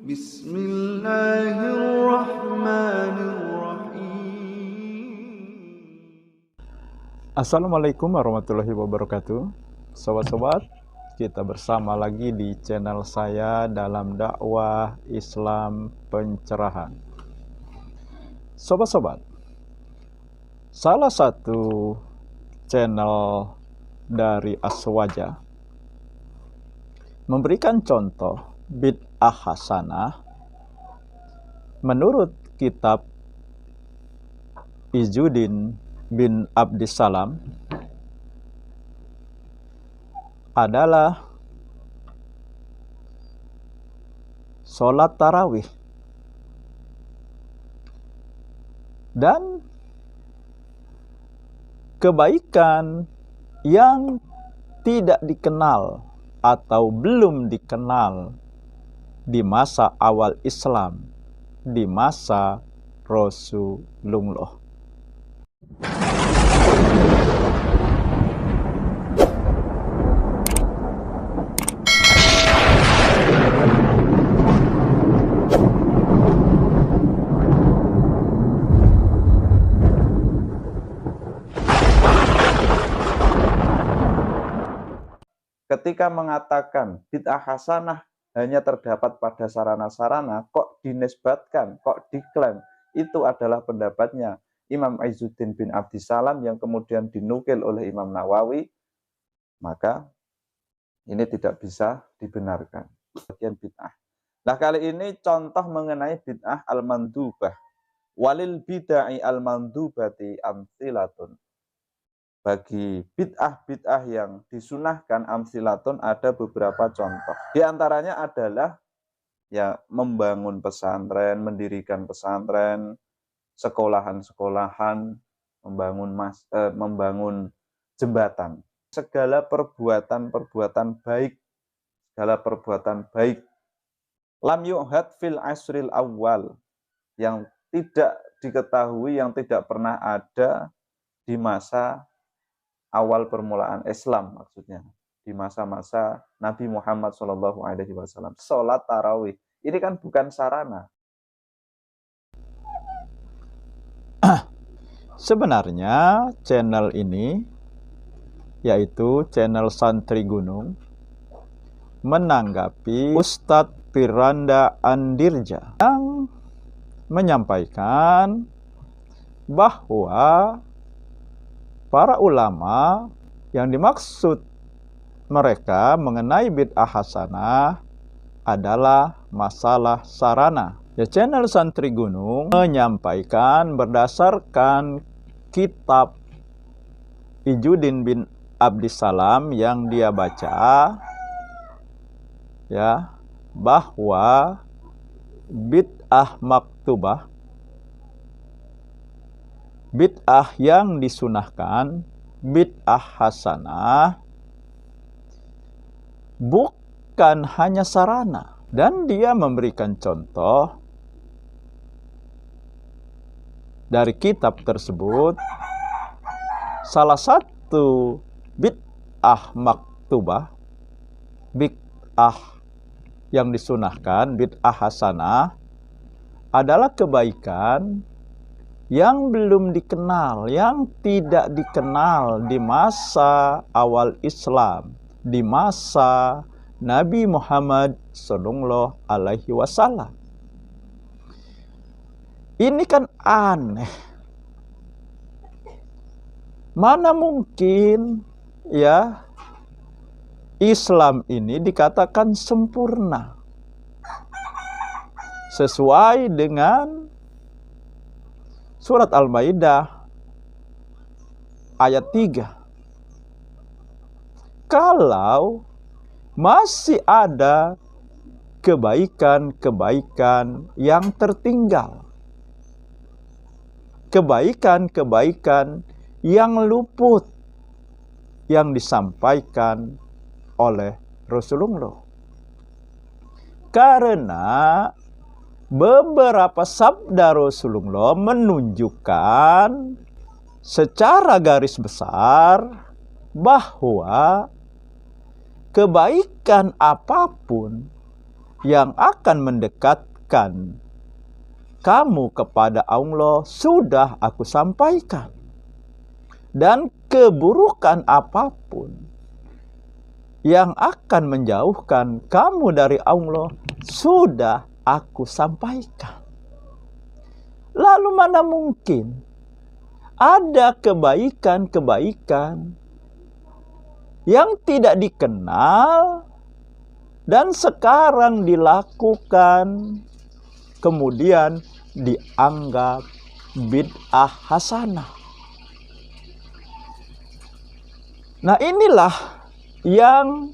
Bismillahirrahmanirrahim. Assalamualaikum warahmatullahi wabarakatuh. Sobat-sobat, kita bersama lagi di channel saya dalam dakwah Islam pencerahan. Sobat-sobat, salah satu channel dari Aswaja memberikan contoh bid'ah hasanah menurut kitab Izzuddin bin Abdissalam adalah sholat tarawih, dan kebaikan yang tidak dikenal atau belum dikenal di masa awal Islam, di masa Rasulullah. Ketika mengatakan bid'ah hasanah hanya terdapat pada sarana-sarana, kok dinisbatkan, kok diklaim, itu adalah pendapatnya Imam Izzuddin bin Abdissalam yang kemudian dinukil oleh Imam Nawawi, maka ini tidak bisa dibenarkan. Bagian bid'ah. Nah, kali ini contoh mengenai bid'ah al-mandubah. Walil bid'ai al-mandubati amsilatun. Bagi bid'ah-bid'ah yang disunahkan amsilatun ada beberapa contoh. Di antaranya adalah ya membangun pesantren, mendirikan pesantren, sekolahan-sekolahan, membangun jembatan. Segala perbuatan-perbuatan baik, lam yu'had fil asril awal, yang tidak diketahui, yang tidak pernah ada di masa awal permulaan Islam, maksudnya di masa-masa Nabi Muhammad SAW. Sholat tarawih ini kan bukan sarana. Sebenarnya channel ini, yaitu channel Santri Gunung, menanggapi Ustadz Firanda Andirja yang menyampaikan bahwa para ulama yang dimaksud mereka mengenai bid'ah hasanah adalah masalah sarana. Ya, channel Santri Gunung menyampaikan berdasarkan kitab Izzuddin bin Abdissalam yang dia baca, ya, bahwa bid'ah maktubah, bid'ah yang disunahkan, bid'ah hasanah, bukan hanya sarana. Dan dia memberikan contoh dari kitab tersebut. Salah satu bid'ah maktubah, bid'ah yang disunahkan, bid'ah hasanah, adalah kebaikan yang belum dikenal, yang tidak dikenal di masa awal Islam, di masa Nabi Muhammad SAW. Ini kan aneh. Mana mungkin ya Islam ini dikatakan sempurna sesuai dengan Surat Al-Maidah ayat 3. Kalau masih ada kebaikan-kebaikan yang tertinggal, kebaikan-kebaikan yang luput, yang disampaikan oleh Rasulullah. Karena beberapa sabda Rasulullah menunjukkan secara garis besar bahwa kebaikan apapun yang akan mendekatkan kamu kepada Allah sudah aku sampaikan. Dan keburukan apapun yang akan menjauhkan kamu dari Allah sudah aku sampaikan. Lalu mana mungkin ada kebaikan-kebaikan yang tidak dikenal dan sekarang dilakukan kemudian dianggap bid'ah hasanah. Nah, inilah yang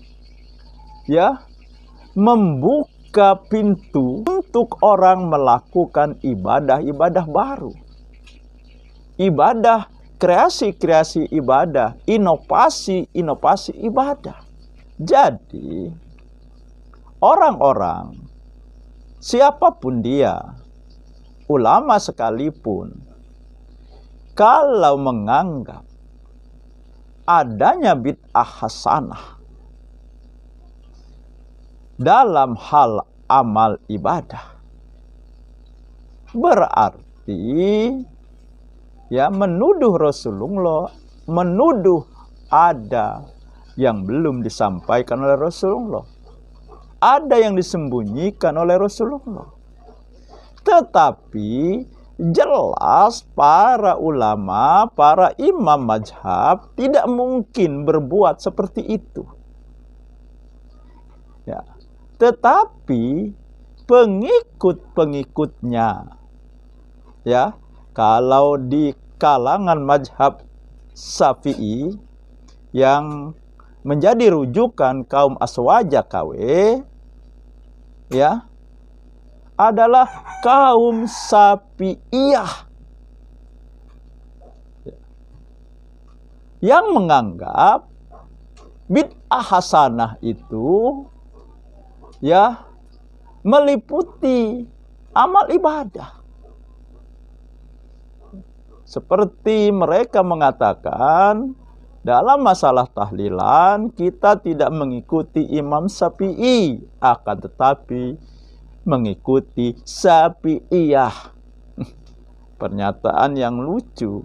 membuka pintu untuk orang melakukan ibadah-ibadah baru. Ibadah, kreasi-kreasi ibadah, inovasi-inovasi ibadah. Jadi, orang-orang, siapapun dia, ulama sekalipun, kalau menganggap adanya bid'ah hasanah dalam hal amal ibadah, berarti menuduh Rasulullah, menuduh ada yang belum disampaikan oleh Rasulullah, ada yang disembunyikan oleh Rasulullah. Tetapi jelas para ulama, para imam mazhab tidak mungkin berbuat seperti itu. Tetapi pengikut-pengikutnya, kalau di kalangan mazhab Syafi'i yang menjadi rujukan kaum Aswaja KW, adalah kaum Syafi'iyah yang menganggap bid'ah hasanah itu meliputi amal ibadah. Seperti mereka mengatakan dalam masalah tahlilan kita tidak mengikuti Imam Syafi'i, akan tetapi mengikuti Syafi'iyah. Pernyataan yang lucu,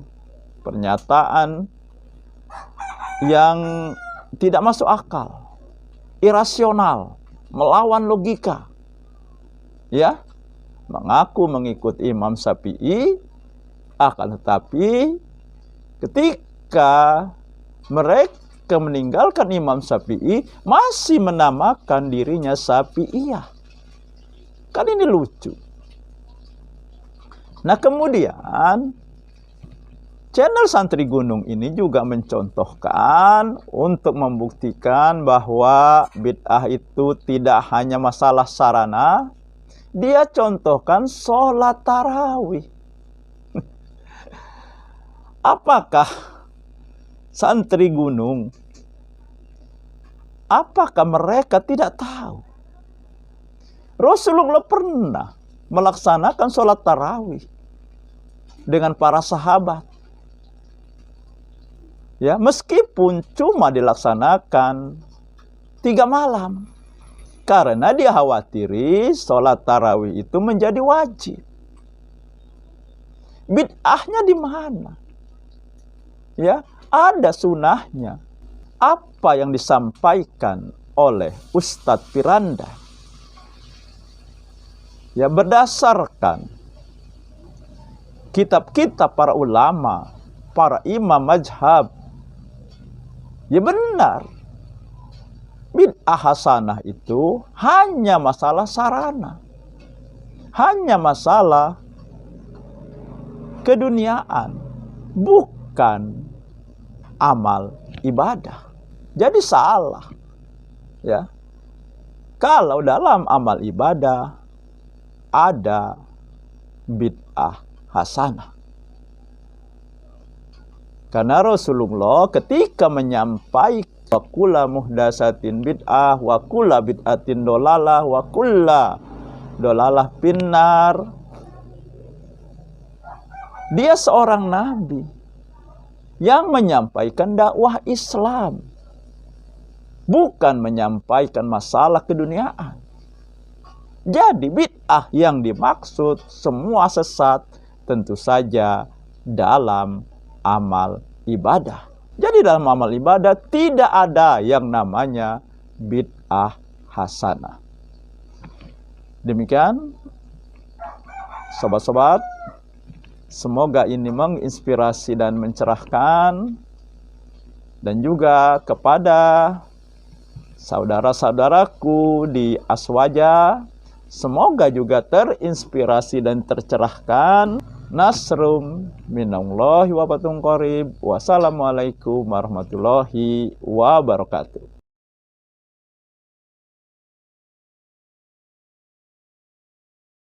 pernyataan yang tidak masuk akal, irasional, melawan logika. Mengaku mengikuti Imam Syafi'i, akan tetapi ketika mereka meninggalkan Imam Syafi'i masih menamakan dirinya Syafi'iyah. Kan ini lucu. Nah, kemudian channel Santri Gunung ini juga mencontohkan untuk membuktikan bahwa bid'ah itu tidak hanya masalah sarana. Dia contohkan sholat tarawih. Apakah Santri Gunung, apakah mereka tidak tahu Rasulullah pernah melaksanakan sholat tarawih dengan para sahabat? Meskipun cuma dilaksanakan 3 malam. Karena dia khawatiri sholat tarawih itu menjadi wajib. Bid'ahnya di mana? Ada sunahnya. Apa yang disampaikan oleh Ustadz Firanda? Berdasarkan kitab-kitab para ulama, para imam mazhab, benar. Bid'ah hasanah itu hanya masalah sarana, hanya masalah keduniaan, bukan amal ibadah. Jadi salah. Kalau dalam amal ibadah ada bid'ah hasanah. Karena Rasulullah ketika menyampaikan wa kulla muhdatsatin bid'ah wa kulla bid'atin dolalah wa kulla dolalah finnar, dia seorang nabi yang menyampaikan dakwah Islam, bukan menyampaikan masalah keduniaan. Jadi bid'ah yang dimaksud semua sesat tentu saja dalam amal ibadah. Jadi dalam amal ibadah tidak ada yang namanya bid'ah hasanah. Demikian sobat-sobat, semoga ini menginspirasi dan mencerahkan, dan juga kepada saudara-saudaraku di Aswaja, semoga juga terinspirasi dan tercerahkan. Nasrum minallahi wa fatun qarib. Wassalamualaikum warahmatullahi wabarakatuh.